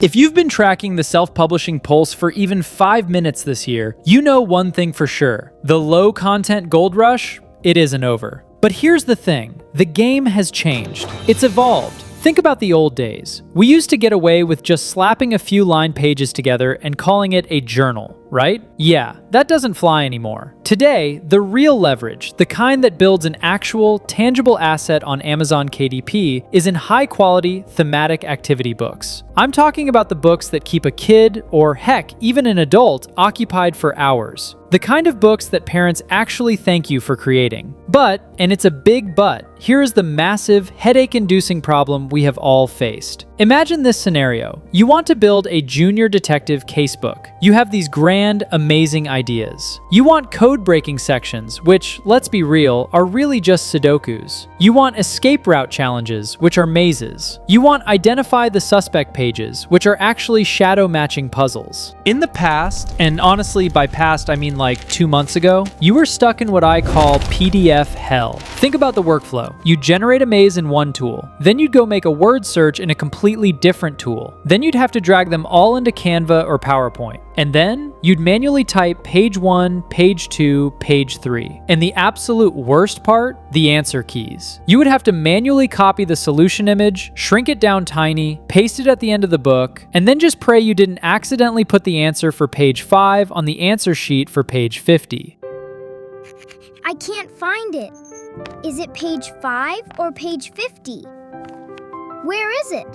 If you've been tracking the self-publishing pulse for even 5 minutes this year, you know one thing for sure. The low-content gold rush, it isn't over. But here's the thing, the game has changed. It's evolved. Think about the old days. We used to get away with just slapping a few line pages together and calling it a journal, right? Yeah, that doesn't fly anymore. Today, the real leverage, the kind that builds an actual, tangible asset on Amazon KDP, is in high-quality, thematic activity books. I'm talking about the books that keep a kid, or heck, even an adult, occupied for hours. The kind of books that parents actually thank you for creating. But, and it's a big but, here is the massive, headache-inducing problem we have all faced. Imagine this scenario. You want to build a junior detective casebook. You have these grand, amazing ideas. You want code-breaking sections, which, let's be real, are really just Sudokus. You want escape route challenges, which are mazes. You want identify the suspect pages, which are actually shadow-matching puzzles. In the past, and honestly by past I mean like 2 months ago, you were stuck in what I call PDF hell. Think about the workflow. You generate a maze in one tool, then you'd go make a word search in a completely different tool. Then you'd have to drag them all into Canva or PowerPoint. And then you'd manually type page 1, page 2, page 3. And the absolute worst part, the answer keys. You would have to manually copy the solution image, shrink it down tiny, paste it at the end of the book, and then just pray you didn't accidentally put the answer for page 5 on the answer sheet for page 50. I can't find it. Is it page 5 or page 50? Where is it?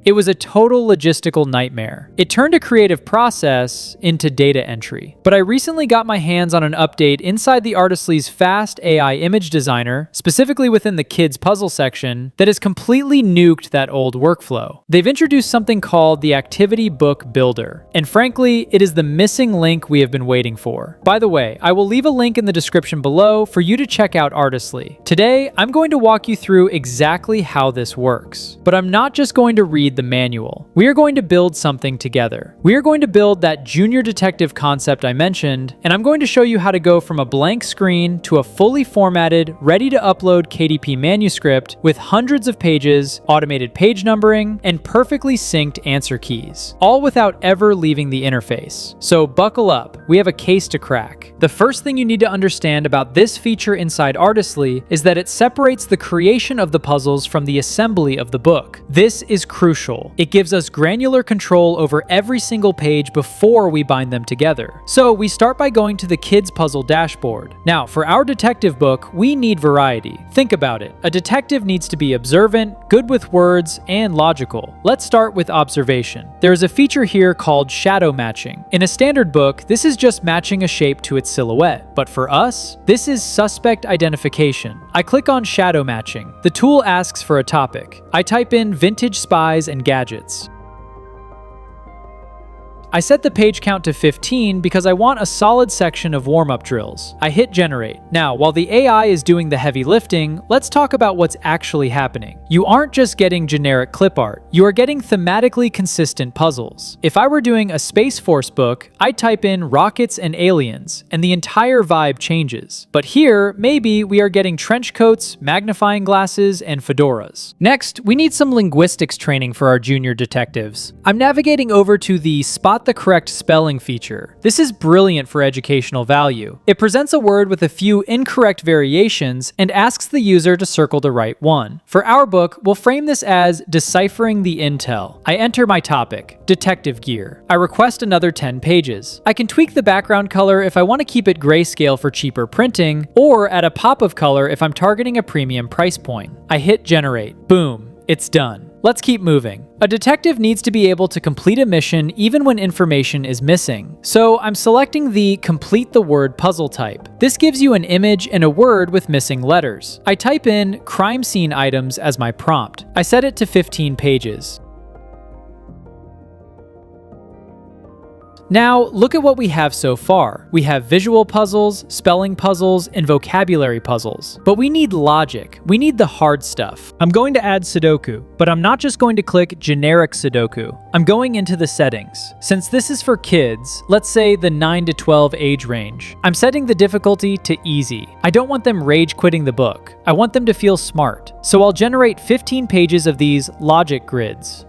It was a total logistical nightmare. It turned a creative process into data entry. But I recently got my hands on an update inside the Artistly's Fast AI Image Designer, specifically within the kids puzzle section, that has completely nuked that old workflow. They've introduced something called the Activity Book Builder. And frankly, it is the missing link we have been waiting for. By the way, I will leave a link in the description below for you to check out Artistly. Today, I'm going to walk you through exactly how this works. But I'm not just going to read the manual. We are going to build something together. We are going to build that junior detective concept I mentioned, and I'm going to show you how to go from a blank screen to a fully formatted, ready to upload KDP manuscript with hundreds of pages, automated page numbering, and perfectly synced answer keys, all without ever leaving the interface. So buckle up, we have a case to crack. The first thing you need to understand about this feature inside Artistly is that it separates the creation of the puzzles from the assembly of the book. This is crucial. It gives us granular control over every single page before we bind them together. So we start by going to the kids puzzle dashboard. Now, for our detective book, we need variety. Think about it. A detective needs to be observant, good with words, and logical. Let's start with observation. There is a feature here called shadow matching. In a standard book, this is just matching a shape to its silhouette. But for us, this is suspect identification. I click on shadow matching. The tool asks for a topic. I type in vintage spies and gadgets. I set the page count to 15 because I want a solid section of warm-up drills. I hit generate. Now, while the AI is doing the heavy lifting, let's talk about what's actually happening. You aren't just getting generic clip art, you are getting thematically consistent puzzles. If I were doing a Space Force book, I'd type in rockets and aliens, and the entire vibe changes. But here, maybe we are getting trench coats, magnifying glasses, and fedoras. Next, we need some linguistics training for our junior detectives. I'm navigating over to the Spot the correct spelling feature. This is brilliant for educational value. It presents a word with a few incorrect variations and asks the user to circle the right one. For our book, we'll frame this as deciphering the intel. I enter my topic, detective gear. I request another 10 pages. I can tweak the background color if I want to keep it grayscale for cheaper printing, or add a pop of color if I'm targeting a premium price point. I hit generate. Boom, it's done. Let's keep moving. A detective needs to be able to complete a mission even when information is missing. So I'm selecting the complete the word puzzle type. This gives you an image and a word with missing letters. I type in crime scene items as my prompt. I set it to 15 pages. Now, look at what we have so far. We have visual puzzles, spelling puzzles, and vocabulary puzzles. But we need logic. We need the hard stuff. I'm going to add Sudoku, but I'm not just going to click generic Sudoku. I'm going into the settings. Since this is for kids, let's say the 9 to 12 age range, I'm setting the difficulty to easy. I don't want them rage quitting the book. I want them to feel smart. So I'll generate 15 pages of these logic grids.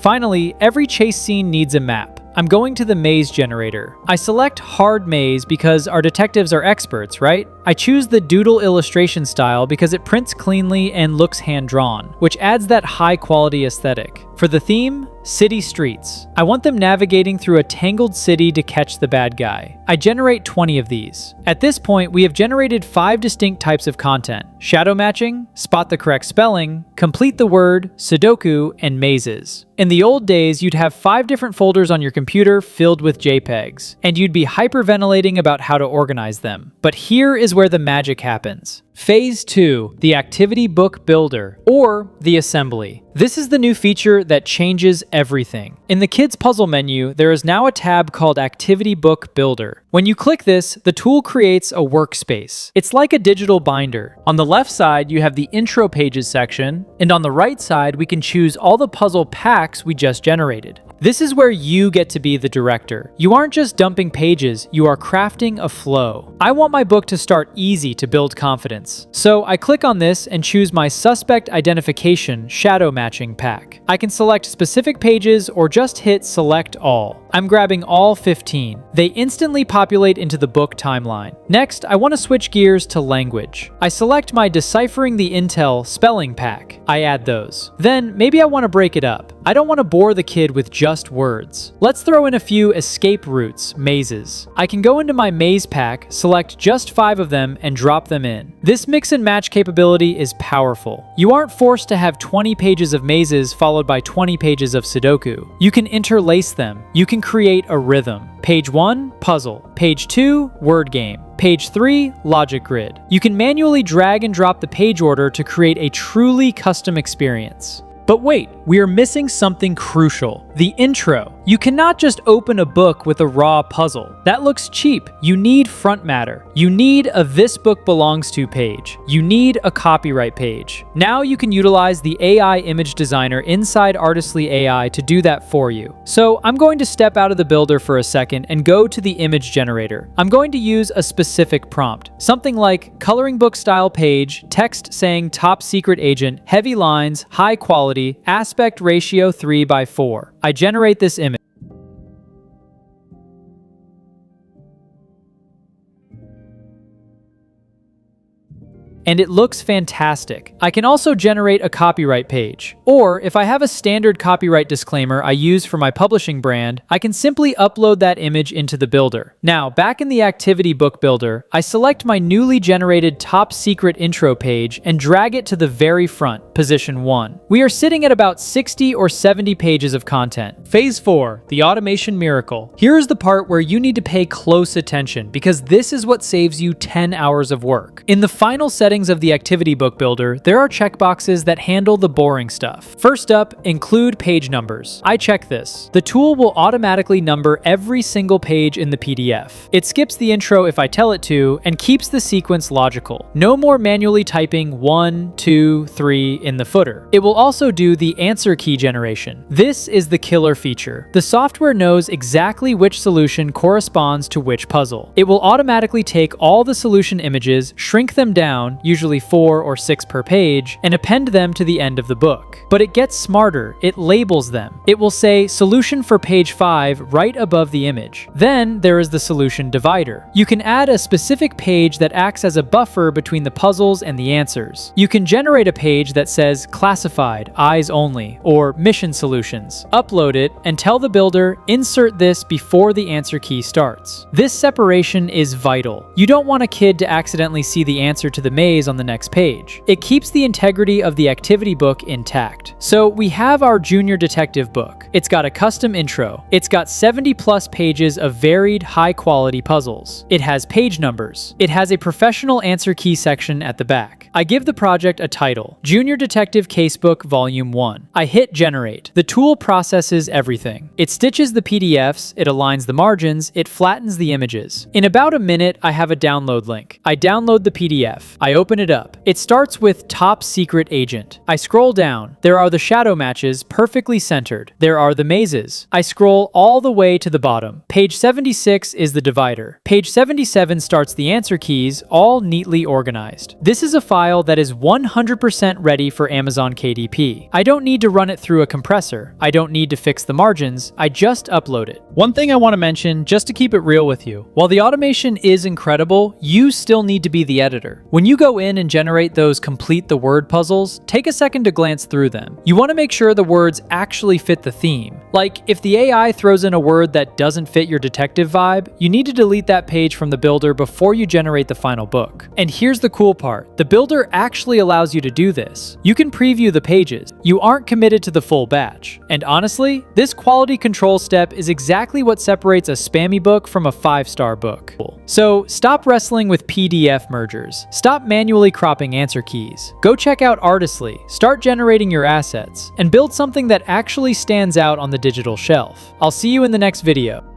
Finally, every chase scene needs a map. I'm going to the maze generator. I select hard maze because our detectives are experts, right? I choose the doodle illustration style because it prints cleanly and looks hand-drawn, which adds that high-quality aesthetic. For the theme, city streets. I want them navigating through a tangled city to catch the bad guy. I generate 20 of these. At this point, we have generated 5 distinct types of content: shadow matching, spot the correct spelling, complete the word, Sudoku, and mazes. In the old days, you'd have 5 different folders on your computer filled with JPEGs, and you'd be hyperventilating about how to organize them. But here is where the magic happens. Phase 2, the Activity Book Builder, or the Assembly. This is the new feature that changes everything. In the Kids Puzzle menu, there is now a tab called Activity Book Builder. When you click this, the tool creates a workspace. It's like a digital binder. On the left side, you have the Intro Pages section, and on the right side, we can choose all the puzzle packs we just generated. This is where you get to be the director. You aren't just dumping pages, you are crafting a flow. I want my book to start easy to build confidence. So I click on this and choose my Suspect Identification Shadow Matching pack. I can select specific pages or just hit Select All. I'm grabbing all 15. They instantly populate into the book timeline. Next, I want to switch gears to language. I select my Deciphering the Intel spelling pack. I add those. Then, maybe I want to break it up. I don't want to bore the kid with just words. Let's throw in a few escape routes, mazes. I can go into my maze pack, select just 5 of them, and drop them in. This mix and match capability is powerful. You aren't forced to have 20 pages of mazes followed by 20 pages of Sudoku. You can interlace them. You can create a rhythm. Page 1, puzzle. Page 2, word game. Page 3, logic grid. You can manually drag and drop the page order to create a truly custom experience. But wait, we are missing something crucial: the intro. You cannot just open a book with a raw puzzle. That looks cheap. You need front matter. You need a This Book Belongs To page. You need a copyright page. Now you can utilize the AI image designer inside Artistly AI to do that for you. So I'm going to step out of the builder for a second and go to the image generator. I'm going to use a specific prompt, something like coloring book style page, text saying top secret agent, heavy lines, high quality, aspect ratio 3:4. I generate this image. And it looks fantastic. I can also generate a copyright page. Or if I have a standard copyright disclaimer I use for my publishing brand, I can simply upload that image into the builder. Now, back in the Activity Book Builder, I select my newly generated top secret intro page and drag it to the very front, position 1. We are sitting at about 60 or 70 pages of content. Phase 4, the automation miracle. Here is the part where you need to pay close attention because this is what saves you 10 hours of work. In the final settings of the Activity Book Builder, there are checkboxes that handle the boring stuff. First up, include page numbers. I check this. The tool will automatically number every single page in the PDF. It skips the intro if I tell it to, and keeps the sequence logical. No more manually typing 1, 2, 3 in the footer. It will also do the answer key generation. This is the killer feature. The software knows exactly which solution corresponds to which puzzle. It will automatically take all the solution images, shrink them down, usually 4 or 6 per page, and append them to the end of the book. But it gets smarter. It labels them. It will say solution for page 5 right above the image. Then there is the solution divider. You can add a specific page that acts as a buffer between the puzzles and the answers. You can generate a page that says classified, eyes only, or mission solutions. Upload it and tell the builder, insert this before the answer key starts. This separation is vital. You don't want a kid to accidentally see the answer to the maze on the next page. It keeps the integrity of the activity book intact. So we have our junior detective book. It's got a custom intro. It's got 70 plus pages of varied high quality puzzles. It has page numbers. It has a professional answer key section at the back. I give the project a title, Junior Detective Casebook Volume 1. I hit generate. The tool processes everything. It stitches the PDFs, it aligns the margins, it flattens the images. In about a minute, I have a download link. I download the PDF. I open it up. It starts with Top Secret Agent. I scroll down. There are the shadow matches perfectly centered. There are the mazes. I scroll all the way to the bottom. Page 76 is the divider. Page 77 starts the answer keys, all neatly organized. This is a file that is 100% ready for Amazon KDP. I don't need to run it through a compressor. I don't need to fix the margins. I just upload it. One thing I want to mention, just to keep it real with you, while the automation is incredible, you still need to be the editor. When you go in and generate those complete the word puzzles, take a second to glance through them. You want to make sure the words actually fit the theme. Like, if the AI throws in a word that doesn't fit your detective vibe, you need to delete that page from the builder before you generate the final book. And here's the cool part. The builder actually allows you to do this. You can preview the pages. You aren't committed to the full batch. And honestly, this quality control step is exactly what separates a spammy book from a 5-star book. So stop wrestling with PDF mergers. Stop manually cropping answer keys. Go check out Artistly, start generating your assets, and build something that actually stands out on the digital shelf. I'll see you in the next video.